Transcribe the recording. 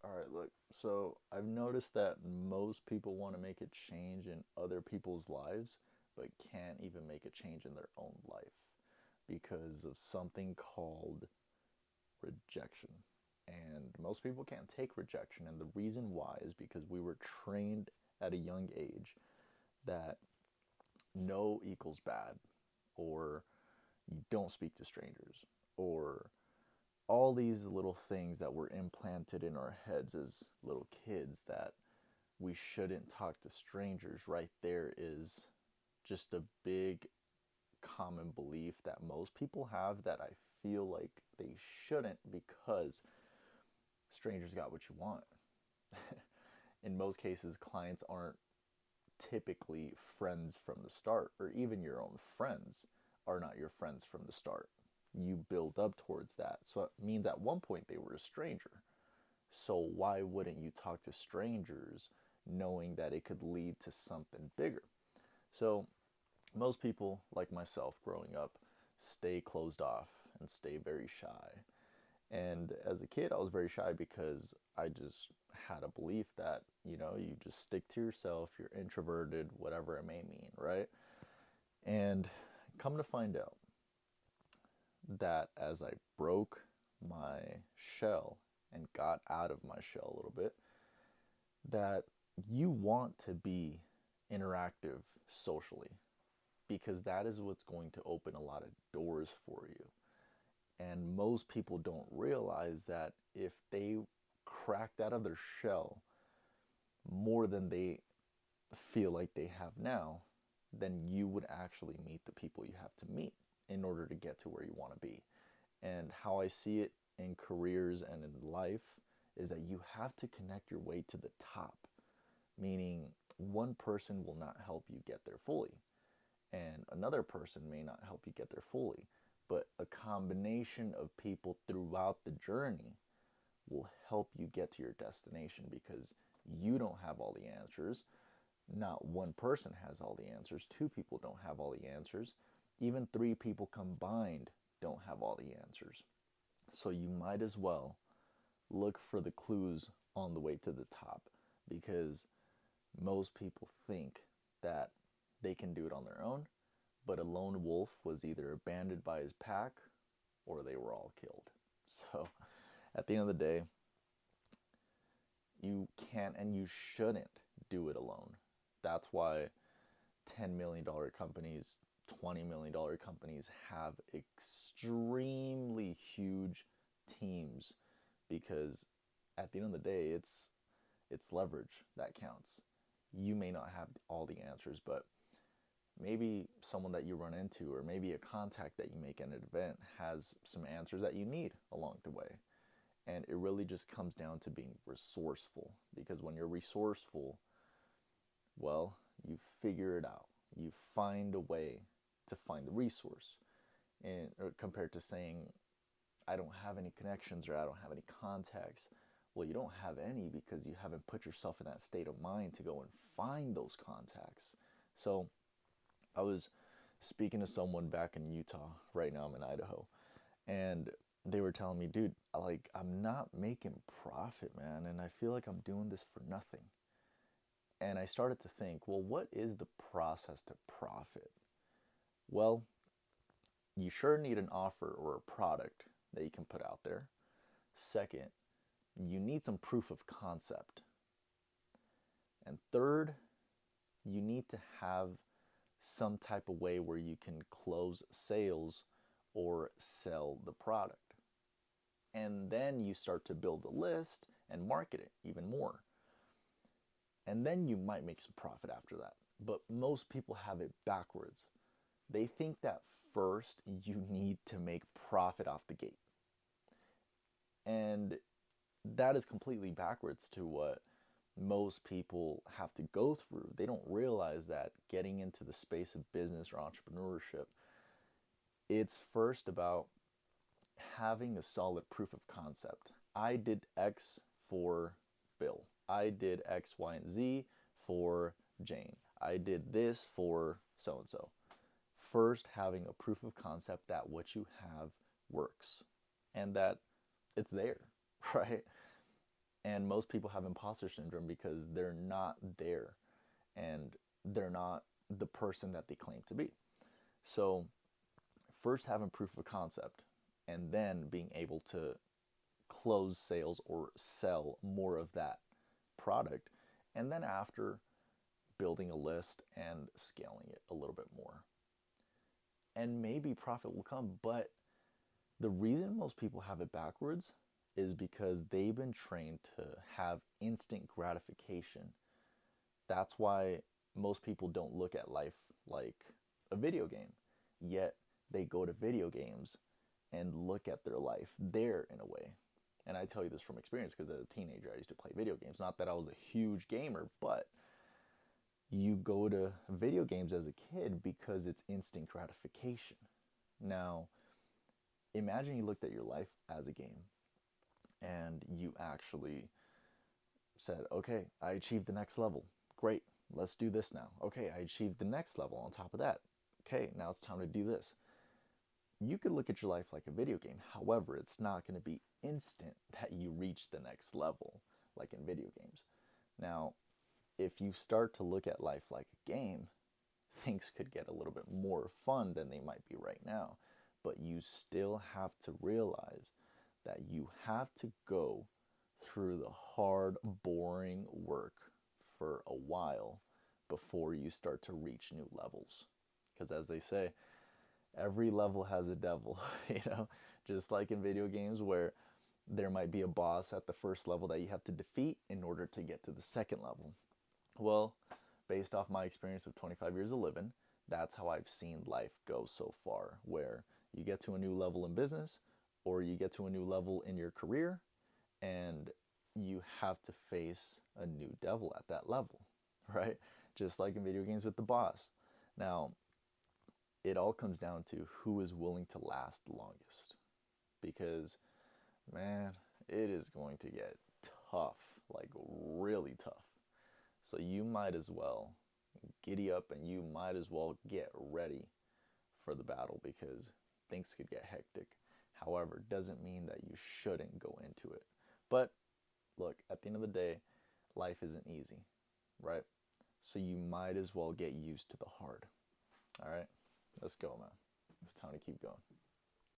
All right, look. So I've noticed that most people want to make a change in other people's lives, but can't even make a change in their own life because of something called rejection. And most people can't take rejection. And the reason why is because we were trained at a young age that no equals bad, or you don't speak to strangers, or all these little things that were implanted in our heads as little kids that we shouldn't talk to strangers. Right there is just a big common belief that most people have that I feel like they shouldn't, because strangers got what you want. In most cases, clients aren't typically friends from the start, or even your own friends are not your friends from the start. You build up towards that. So it means at one point they were a stranger. So why wouldn't you talk to strangers knowing that it could lead to something bigger? So most people, like myself growing up, stay closed off and stay very shy. And as a kid, I was very shy because I just had a belief that, you just stick to yourself, you're introverted, whatever it may mean, right? And come to find out that as I broke my shell and got out of my shell a little bit, that you want to be interactive socially, because that is what's going to open a lot of doors for you. And most people don't realize that if they cracked out of their shell more than they feel like they have now, then you would actually meet the people you have to meet in order to get to where you want to be. And how I see it in careers and in life is that you have to connect your way to the top, meaning one person will not help you get there fully, and another person may not help you get there fully, but a combination of people throughout the journey will help you get to your destination, because you don't have all the answers. Not one person has all the answers. Two people don't have all the answers. Even three people combined don't have all the answers. So you might as well look for the clues on the way to the top, because most people think that they can do it on their own, but a lone wolf was either abandoned by his pack or they were all killed. So at the end of the day, you can't and you shouldn't do it alone. That's why $10 million companies, $20 million companies have extremely huge teams, because at the end of the day, it's leverage that counts. You may not have all the answers, but maybe someone that you run into, or maybe a contact that you make at an event, has some answers that you need along the way. And it really just comes down to being resourceful, because when you're resourceful, well, you figure it out. You find a way to find the resource. And compared to saying, I don't have any connections or I don't have any contacts, well, you don't have any because you haven't put yourself in that state of mind to go and find those contacts. So I was speaking to someone back in Utah. Right now I'm in Idaho. And they were telling me, dude, like, I'm not making profit, man, and I feel like I'm doing this for nothing. And I started to think, well, what is the process to profit? Well, you sure need an offer or a product that you can put out there. Second, you need some proof of concept. And third, you need to have some type of way where you can close sales or sell the product. And then you start to build a list and market it even more. And then you might make some profit after that. But most people have it backwards. They think that first you need to make profit off the gate. And that is completely backwards to what most people have to go through. They don't realize that getting into the space of business or entrepreneurship, it's first about having a solid proof of concept. I did X for Bill. I did X, Y, and Z for Jane. I did this for so and so. First, having a proof of concept that what you have works and that it's there, right? And most people have imposter syndrome because they're not there and they're not the person that they claim to be. So, first having proof of concept and then being able to close sales or sell more of that product. And then after, building a list and scaling it a little bit more. And maybe profit will come, but the reason most people have it backwards is because they've been trained to have instant gratification. That's why most people don't look at life like a video game. Yet they go to video games and look at their life there in a way. And I tell you this from experience because as a teenager, I used to play video games. Not that I was a huge gamer, but you go to video games as a kid because it's instant gratification. Now, imagine you looked at your life as a game and you actually said, okay, I achieved the next level. Great, let's do this now. Okay, I achieved the next level on top of that. Okay, now it's time to do this. You could look at your life like a video game. However, it's not going to be instant that you reach the next level like in video games. Now, if you start to look at life like a game, things could get a little bit more fun than they might be right now. But you still have to realize that you have to go through the hard, boring work for a while before you start to reach new levels. Because as they say, every level has a devil, just like in video games where there might be a boss at the first level that you have to defeat in order to get to the second level. Well, based off my experience of 25 years of living, that's how I've seen life go so far, where you get to a new level in business or you get to a new level in your career and you have to face a new devil at that level, right? Just like in video games with the boss. Now, it all comes down to who is willing to last longest. Because, man, it is going to get tough, like really tough. So you might as well giddy up and you might as well get ready for the battle because things could get hectic. However, it doesn't mean that you shouldn't go into it. But look, at the end of the day, life isn't easy, right? So you might as well get used to the hard. All right, let's go, man. It's time to keep going.